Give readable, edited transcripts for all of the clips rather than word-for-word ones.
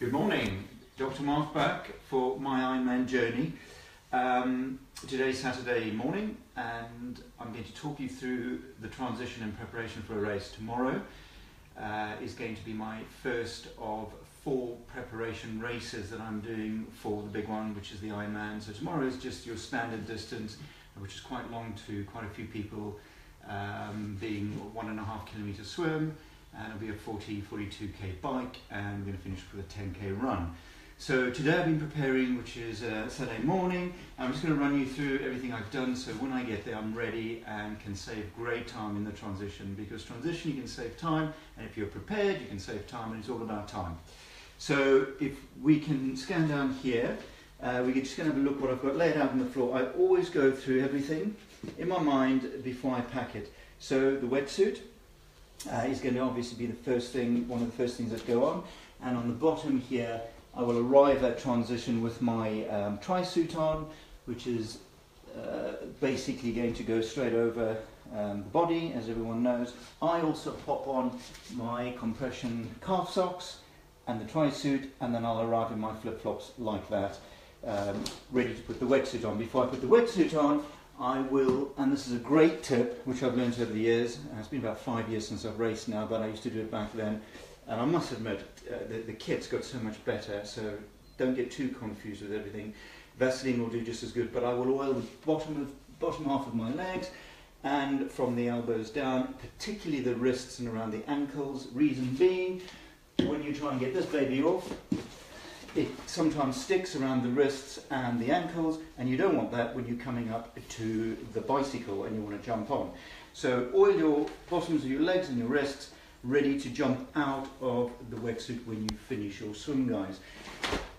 Good morning, Dr. Mark back for my Ironman journey. Today's Saturday morning and I'm going to talk you through the transition and preparation for a race. Tomorrow is going to be my first of 4 preparation races that I'm doing for the big one, which is the Ironman. So tomorrow is just your standard distance, which is quite long to quite a few people, being 1.5 kilometre swim, and it'll be a 42k bike, and we're going to finish with a 10k run. So today I've been preparing, which is Saturday morning. I'm just going to run you through everything I've done, so when I get there I'm ready and can save great time in the transition, because transition you can save time, and if you're prepared you can save time, and it's all about time. So if we can scan down here, we can just going to have a look what I've got laid out on the floor. I always go through everything in my mind before I pack it. So the wetsuit is going to obviously be the first thing, one of the first things that go on, and on the bottom here I will arrive at transition with my tri-suit on, which is basically going to go straight over the body, as everyone knows. I also pop on my compression calf socks and the tri-suit, and then I'll arrive in my flip-flops like that, ready to put the wetsuit on. Before I put the wetsuit on, I will, and this is a great tip which I've learned over the years, it's been about 5 years since I've raced now, but I used to do it back then, and I must admit the kit's got so much better, so don't get too confused with everything. Vaseline will do just as good, but I will oil the bottom half of my legs and from the elbows down, particularly the wrists and around the ankles. Reason being, when you try and get this baby off, it sometimes sticks around the wrists and the ankles, and you don't want that when you're coming up to the bicycle and you want to jump on. So oil your bottoms of your legs and your wrists, ready to jump out of the wetsuit when you finish your swim, guys.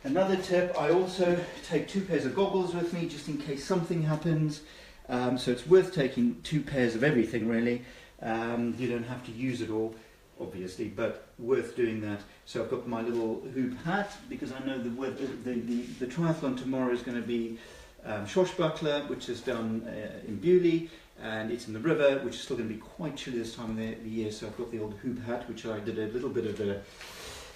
Another tip, I also take 2 pairs of goggles with me just in case something happens. So it's worth taking 2 pairs of everything really. You don't have to use it all, obviously, but worth doing that. So I've got my little hoop hat, because I know the triathlon tomorrow is going to be Swashbuckler, which is done in Bewley, and it's in the river, which is still going to be quite chilly this time of the year. So I've got the old hoop hat, which I did a little bit of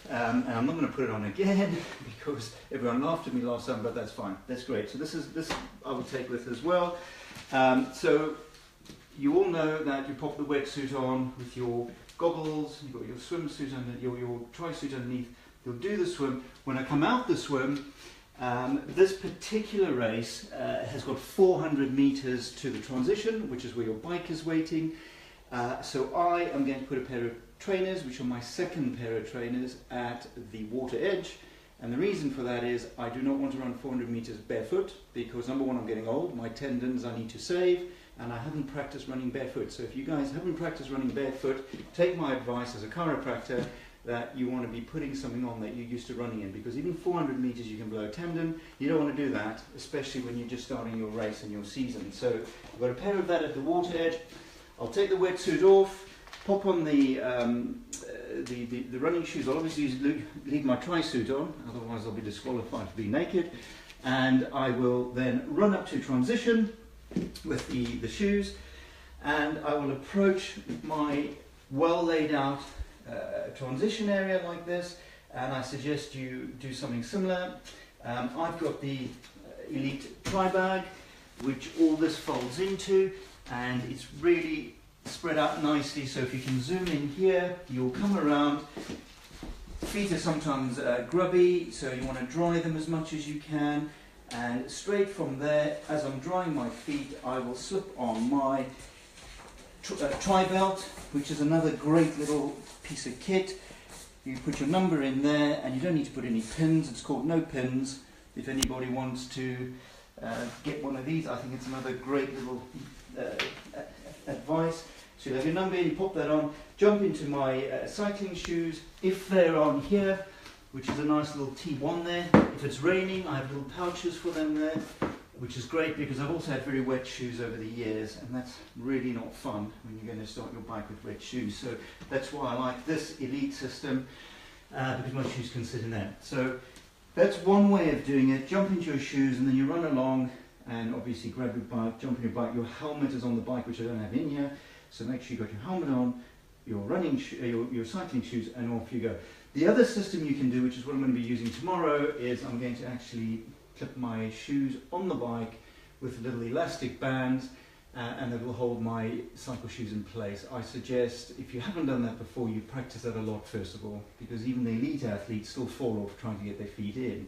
and I'm not going to put it on again because everyone laughed at me last time, but that's fine, that's great. So this I will take with as well. So you all know that you pop the wetsuit on with your goggles, you've got your swimsuit and your tri-suit underneath. You'll do the swim. When I come out the swim, this particular race has got 400 meters to the transition, which is where your bike is waiting. So I am going to put a pair of trainers, which are my second pair of trainers, at the water edge. And the reason for that is I do not want to run 400 meters barefoot, because number one, I'm getting old, my tendons I need to save, and I haven't practiced running barefoot. So if you guys haven't practiced running barefoot, take my advice as a chiropractor that you want to be putting something on that you're used to running in, because even 400 meters you can blow a tendon. You don't want to do that, especially when you're just starting your race and your season. So I've got a pair of that at the water edge. I'll take the wetsuit off, pop on the running shoes. I'll obviously leave my tri-suit on, otherwise I'll be disqualified to be naked. And I will then run up to transition with the shoes, and I will approach my well laid out transition area like this, and I suggest you do something similar. I've got the Elite Tri-Bag, which all this folds into, and it's really spread out nicely. So if you can zoom in here, you'll come around. Feet are sometimes grubby, so you want to dry them as much as you can. And straight from there, as I'm drying my feet, I will slip on my tri-belt, which is another great little piece of kit. You put your number in there, and you don't need to put any pins. It's called No Pins. If anybody wants to get one of these, I think it's another great little advice. So you have your number in, you pop that on, jump into my cycling shoes, if they're on here, which is a nice little T1 there. If it's raining, I have little pouches for them there, which is great, because I've also had very wet shoes over the years, and that's really not fun when you're going to start your bike with wet shoes. So that's why I like this Elite system, because my shoes can sit in there. So that's one way of doing it. Jump into your shoes, and then you run along, and obviously grab your bike, jump on your bike. Your helmet is on the bike, which I don't have in here, so make sure you've got your helmet on, your running your cycling shoes, and off you go. The other system you can do, which is what I'm going to be using tomorrow, is I'm going to actually clip my shoes on the bike with little elastic bands, and it will hold my cycle shoes in place. I suggest, if you haven't done that before, you practice that a lot first of all, because even the elite athletes still fall off trying to get their feet in.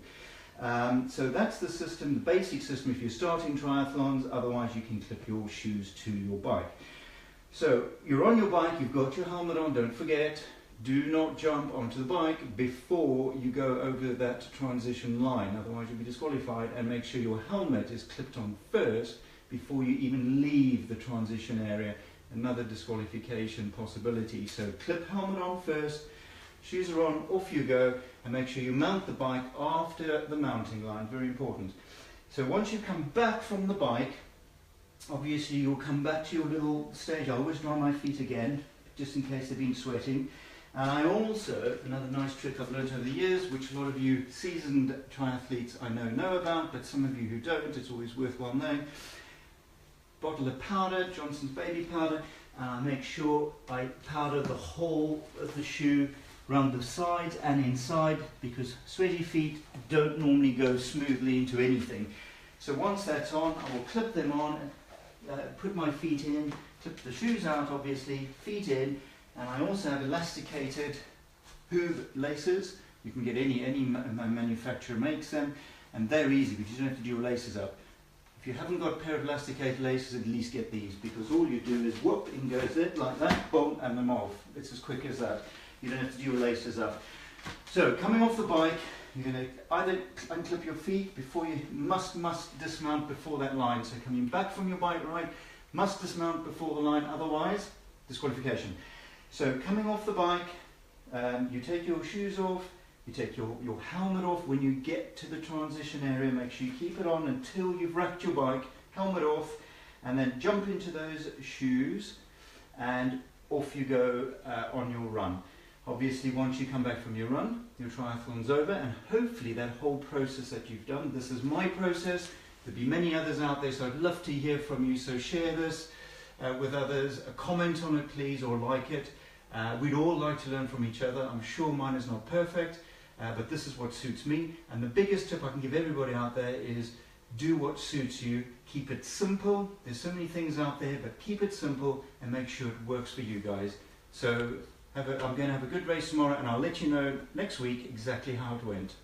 So that's the system, the basic system if you're starting triathlons. Otherwise you can clip your shoes to your bike. So you're on your bike, you've got your helmet on, don't forget, do not jump onto the bike before you go over that transition line, otherwise you'll be disqualified, and make sure your helmet is clipped on first before you even leave the transition area, another disqualification possibility. So clip helmet on first, shoes are on, off you go, and make sure you mount the bike after the mounting line, very important. So once you come back from the bike, obviously you'll come back to your little stage. I always dry my feet again, just in case they've been sweating. And I also, another nice trick I've learned over the years, which a lot of you seasoned triathletes I know about, but some of you who don't, it's always worthwhile knowing. Bottle of powder, Johnson's baby powder, and I make sure I powder the whole of the shoe around the sides and inside, because sweaty feet don't normally go smoothly into anything. So once that's on, I will clip them on, put my feet in, clip the shoes out obviously, feet in, and I also have elasticated hoof laces. You can get any manufacturer makes them, and they're easy because you don't have to do your laces up. If you haven't got a pair of elasticated laces, at least get these, because all you do is whoop, in goes it, like that, boom, and them off. It's as quick as that. You don't have to do your laces up. So coming off the bike, you're going to either unclip your feet before you must dismount before that line. So coming back from your bike ride, must dismount before the line, otherwise disqualification. So coming off the bike, you take your shoes off, you take your helmet off. When you get to the transition area, make sure you keep it on until you've wrapped your bike, helmet off, and then jump into those shoes and off you go on your run. Obviously once you come back from your run, your triathlon's over, and hopefully that whole process that you've done, this is my process, there'll be many others out there, so I'd love to hear from you, so share this with others, comment on it please, or like it. We'd all like to learn from each other. I'm sure mine is not perfect, but this is what suits me. And the biggest tip I can give everybody out there is do what suits you. Keep it simple. There's so many things out there, but keep it simple and make sure it works for you guys. So I'm going to have a good race tomorrow, and I'll let you know next week exactly how it went.